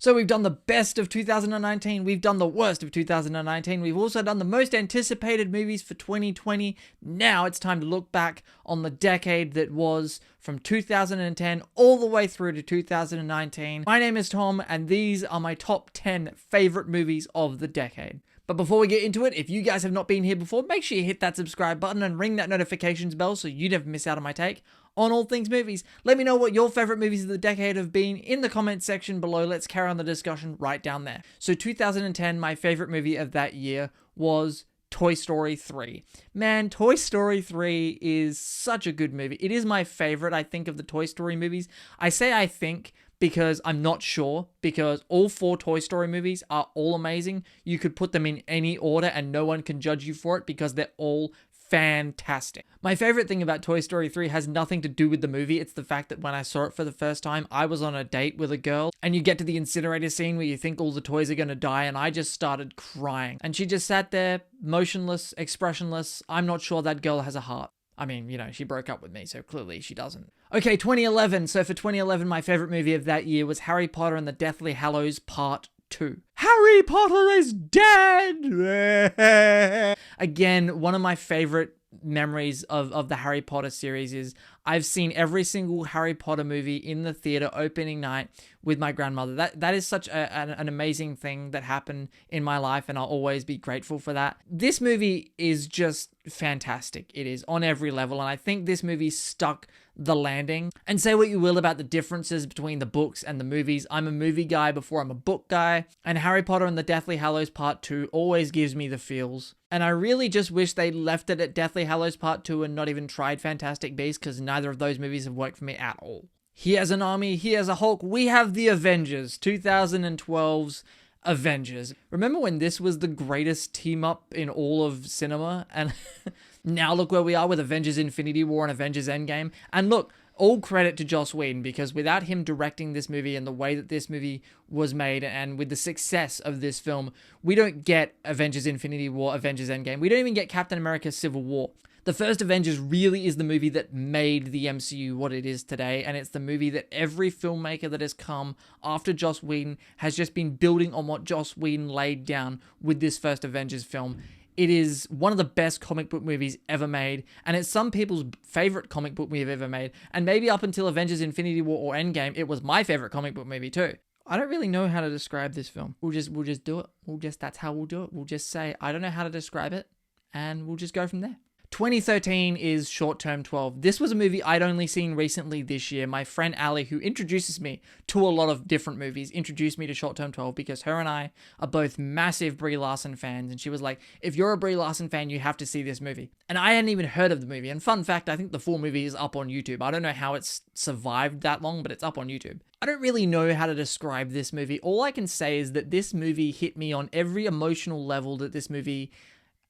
So we've done the best of 2019, we've done the worst of 2019, we've also done the most anticipated movies for 2020. Now it's time to look back on the decade that was from 2010 all the way through to 2019. My name is Tom, and these are my top 10 favorite movies of the decade. But before we get into it, if you guys have not been here before, make sure you hit that subscribe button and ring that notifications bell so you never miss out on my take on all things movies. Let me know what your favorite movies of the decade have been in the comments section below. Let's carry on the discussion right down there. So 2010, my favorite movie of that year was Toy Story 3. Man, Toy Story 3 is such a good movie. It is my favorite, I think, of the Toy Story movies. I say I think because I'm not sure, because all 4 Toy Story movies are all amazing. You could put them in any order and no one can judge you for it because they're all fantastic. My favorite thing about Toy Story 3 has nothing to do with the movie. It's the fact that when I saw it for the first time, I was on a date with a girl, and you get to the incinerator scene where you think all the toys are going to die, and I just started crying. And she just sat there, motionless, expressionless. I'm not sure that girl has a heart. I mean, you know, she broke up with me, so clearly she doesn't. Okay, 2011. So for 2011, my favorite movie of that year was Harry Potter and the Deathly Hallows Part 2. Harry Potter is dead! Again, one of my favorite memories of the Harry Potter series is I've seen every single Harry Potter movie in the theater opening night with my grandmother. That is such an amazing thing that happened in my life, and I'll always be grateful for that. This movie is just fantastic. It is on every level, and I think this movie stuck the landing. And say what you will about the differences between the books and the movies, I'm a movie guy before I'm a book guy, and Harry Potter and the Deathly Hallows Part 2 always gives me the feels. And I really just wish they left it at Deathly Hallows Part 2 and not even tried Fantastic Beasts, because neither of those movies have worked for me at all. He has an army, he has a Hulk, we have the Avengers, 2012's Avengers. Remember when this was the greatest team up in all of cinema? And now look where we are with Avengers Infinity War and Avengers Endgame. And look, all credit to Joss Whedon, because without him directing this movie and the way that this movie was made, and with the success of this film, we don't get Avengers Infinity War, Avengers Endgame. We don't even get Captain America Civil War. The first Avengers really is the movie that made the MCU what it is today, and it's the movie that every filmmaker that has come after Joss Whedon has just been building on what Joss Whedon laid down with this first Avengers film. It is one of the best comic book movies ever made, and it's some people's favorite comic book movie ever made, and maybe up until Avengers Infinity War or Endgame, it was my favorite comic book movie too. I don't really know how to describe this film. We'll just do it. That's how we'll do it. We'll just say, I don't know how to describe it, and we'll just go from there. 2013 is Short Term 12. This was a movie I'd only seen recently this year. My friend Ali, who introduces me to a lot of different movies, introduced me to Short Term 12 because her and I are both massive Brie Larson fans, and she was like, if you're a Brie Larson fan, you have to see this movie. And I hadn't even heard of the movie, and fun fact, I think the full movie is up on YouTube. I don't know how it's survived that long, but it's up on YouTube. I don't really know how to describe this movie. All I can say is that this movie hit me on every emotional level that this movie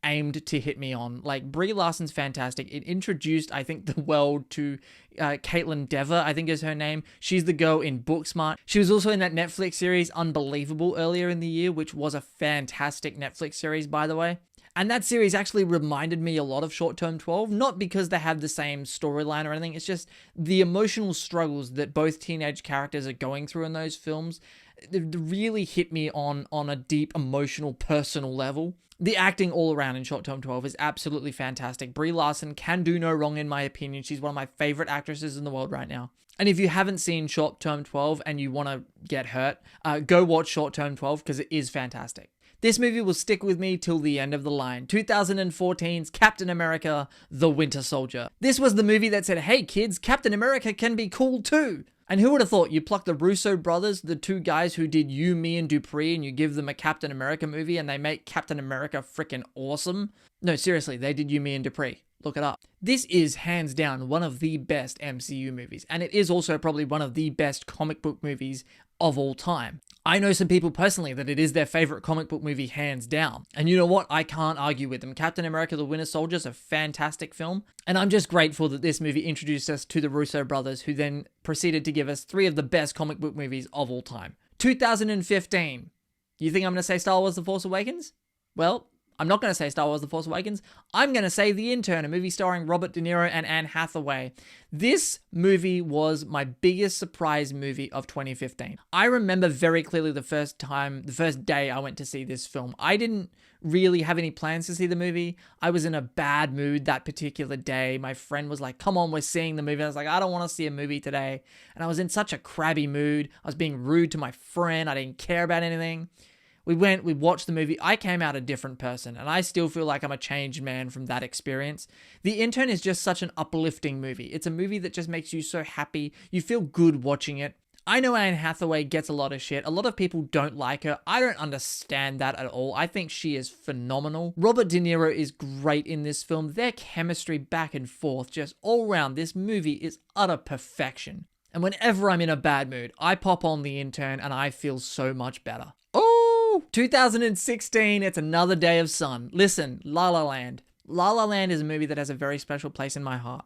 aimed to hit me on. Like, Brie Larson's fantastic. It introduced, I think, the world to Caitlin Dever, I think is her name. She's the girl in Booksmart. She was also in that Netflix series Unbelievable earlier in the year, which was a fantastic Netflix series, by the way. And that series actually reminded me a lot of Short Term 12, not because they have the same storyline or anything, it's just the emotional struggles that both teenage characters are going through in those films. It really hit me on a deep, emotional, personal level. The acting all around in Short Term 12 is absolutely fantastic. Brie Larson can do no wrong in my opinion. She's one of my favorite actresses in the world right now. And if you haven't seen Short Term 12 and you want to get hurt, go watch Short Term 12 because it is fantastic. This movie will stick with me till the end of the line. 2014's Captain America: The Winter Soldier. This was the movie that said, hey kids, Captain America can be cool too. And who would have thought? You pluck the Russo brothers, the two guys who did You, Me, and Dupree, and you give them a Captain America movie and they make Captain America freaking awesome? No, seriously, they did You, Me, and Dupree. Look it up. This is hands down one of the best MCU movies, and it is also probably one of the best comic book movies of all time. I know some people personally that it is their favorite comic book movie hands down. And you know what? I can't argue with them. Captain America: The Winter Soldier is a fantastic film. And I'm just grateful that this movie introduced us to the Russo brothers, who then proceeded to give us 3 of the best comic book movies of all time. 2015. You think I'm going to say Star Wars: The Force Awakens? Well, I'm not going to say Star Wars The Force Awakens. I'm going to say The Intern, a movie starring Robert De Niro and Anne Hathaway. This movie was my biggest surprise movie of 2015. I remember very clearly the first day I went to see this film. I didn't really have any plans to see the movie. I was in a bad mood that particular day. My friend was like, come on, we're seeing the movie. I was like, I don't want to see a movie today. And I was in such a crabby mood. I was being rude to my friend. I didn't care about anything. We watched the movie. I came out a different person, and I still feel like I'm a changed man from that experience. The Intern is just such an uplifting movie. It's a movie that just makes you so happy. You feel good watching it. I know Anne Hathaway gets a lot of shit. A lot of people don't like her. I don't understand that at all. I think she is phenomenal. Robert De Niro is great in this film. Their chemistry back and forth, just all around, this movie is utter perfection. And whenever I'm in a bad mood, I pop on The Intern and I feel so much better. Oh, 2016, it's another day of sun. Listen, La La Land. La La Land is a movie that has a very special place in my heart.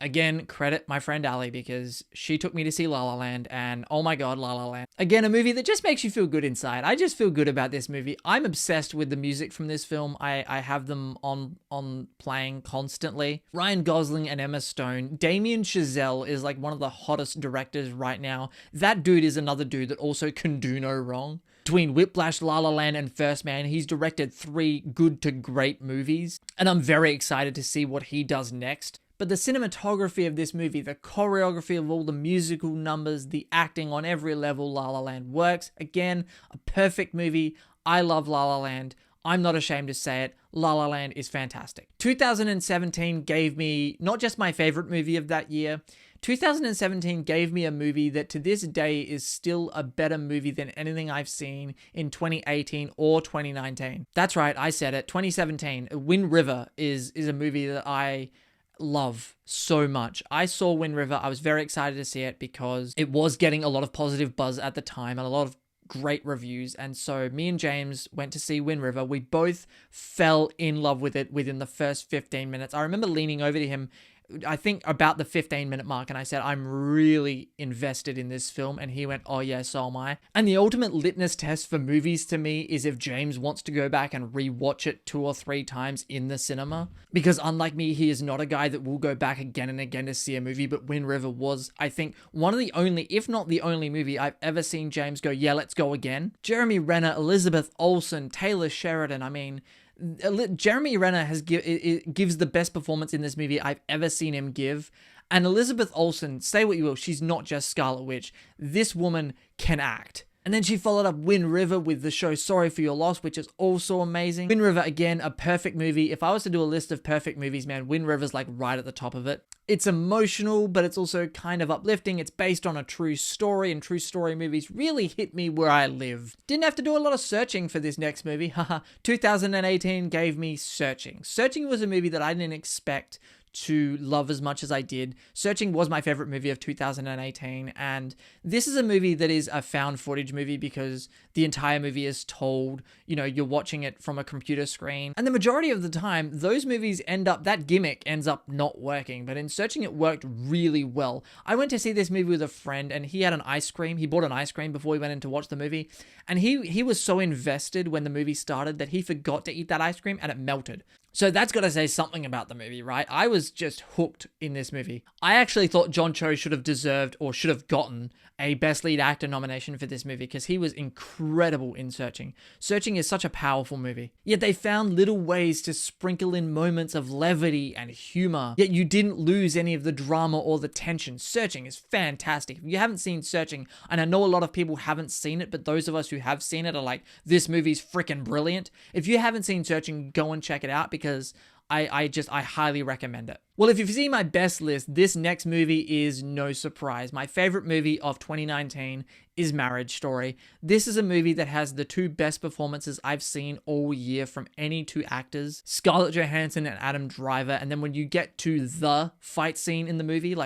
Again, credit my friend Ali because she took me to see La La Land, and oh my god, La La Land. Again, a movie that just makes you feel good inside. I just feel good about this movie. I'm obsessed with the music from this film. I have them on playing constantly. Ryan Gosling and Emma Stone. Damien Chazelle is like one of the hottest directors right now. That dude is another dude that also can do no wrong. Between Whiplash, La La Land, and First Man, he's directed 3 good to great movies, and I'm very excited to see what he does next. But the cinematography of this movie, the choreography of all the musical numbers, the acting on every level, La La Land works. Again, a perfect movie. I love La La Land. I'm not ashamed to say it. La La Land is fantastic. 2017 gave me not just my favorite movie of that year. 2017 gave me a movie that to this day is still a better movie than anything I've seen in 2018 or 2019. That's right, I said it. 2017. Wind River is a movie that I love so much. I saw Wind River. I was very excited to see it because it was getting a lot of positive buzz at the time and a lot of great reviews. And so me and James went to see Wind River. We both fell in love with it within the first 15 minutes. I remember leaning over to him, I think about the 15-minute mark, and I said, I'm really invested in this film. And he went, oh yeah, so am I. And the ultimate litmus test for movies to me is if James wants to go back and rewatch it 2 or 3 times in the cinema. Because unlike me, he is not a guy that will go back again and again to see a movie. But Wind River was, I think, one of the only, if not the only movie I've ever seen James go, yeah, let's go again. Jeremy Renner, Elizabeth Olsen, Taylor Sheridan, I mean, Jeremy Renner gives the best performance in this movie I've ever seen him give. And Elizabeth Olsen, say what you will, she's not just Scarlet Witch. This woman can act. And then she followed up Wind River with the show Sorry for Your Loss, which is also amazing. Wind River, again, a perfect movie. If I was to do a list of perfect movies, man, Wind River's like right at the top of it. It's emotional, but it's also kind of uplifting. It's based on a true story, and true story movies really hit me where I live. Didn't have to do a lot of searching for this next movie. Haha. 2018 gave me Searching. Searching was a movie that I didn't expect to love as much as I did. Searching was my favorite movie of 2018, and this is a movie that is a found footage movie because the entire movie is told, you know, you're watching it from a computer screen, and the majority of the time those movies that gimmick ends up not working, but in Searching it worked really well. I went to see this movie with a friend, and he bought an ice cream before we went in to watch the movie, and he was so invested when the movie started that he forgot to eat that ice cream and it melted. So that's got to say something about the movie, right? I was just hooked in this movie. I actually thought John Cho should have gotten a Best Lead Actor nomination for this movie because he was incredible in Searching. Searching is such a powerful movie. Yet they found little ways to sprinkle in moments of levity and humor. Yet you didn't lose any of the drama or the tension. Searching is fantastic. If you haven't seen Searching, and I know a lot of people haven't seen it, but those of us who have seen it are like, this movie's freaking brilliant. If you haven't seen Searching, go and check it out because I highly recommend it. Well, if you've seen my best list, this next movie is no surprise. My favorite movie of 2019 is Marriage Story. This is a movie that has the 2 best performances I've seen all year from any 2 actors, Scarlett Johansson and Adam Driver. And then when you get to the fight scene in the movie,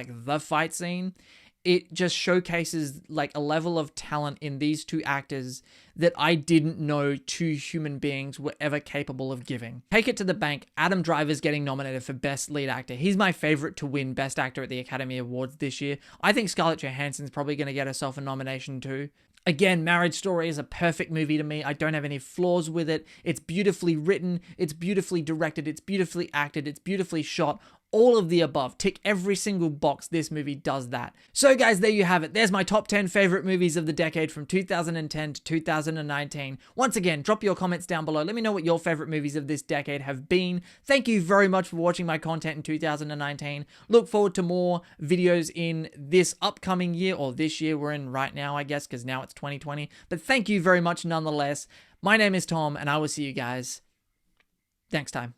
it just showcases like a level of talent in these 2 actors that I didn't know 2 human beings were ever capable of giving. Take it to the bank. Adam Driver's getting nominated for Best Lead Actor. He's my favorite to win Best Actor at the Academy Awards this year. I think Scarlett Johansson's probably going to get herself a nomination too. Again, Marriage Story is a perfect movie to me. I don't have any flaws with it. It's beautifully written, it's beautifully directed, it's beautifully acted, it's beautifully shot. All of the above. Tick every single box. This movie does that. So guys, there you have it. There's my top 10 favorite movies of the decade from 2010 to 2019. Once again, drop your comments down below. Let me know what your favorite movies of this decade have been. Thank you very much for watching my content in 2019. Look forward to more videos in this upcoming year, or this year we're in right now, I guess, because now it's 2020. But thank you very much nonetheless. My name is Tom, and I will see you guys next time.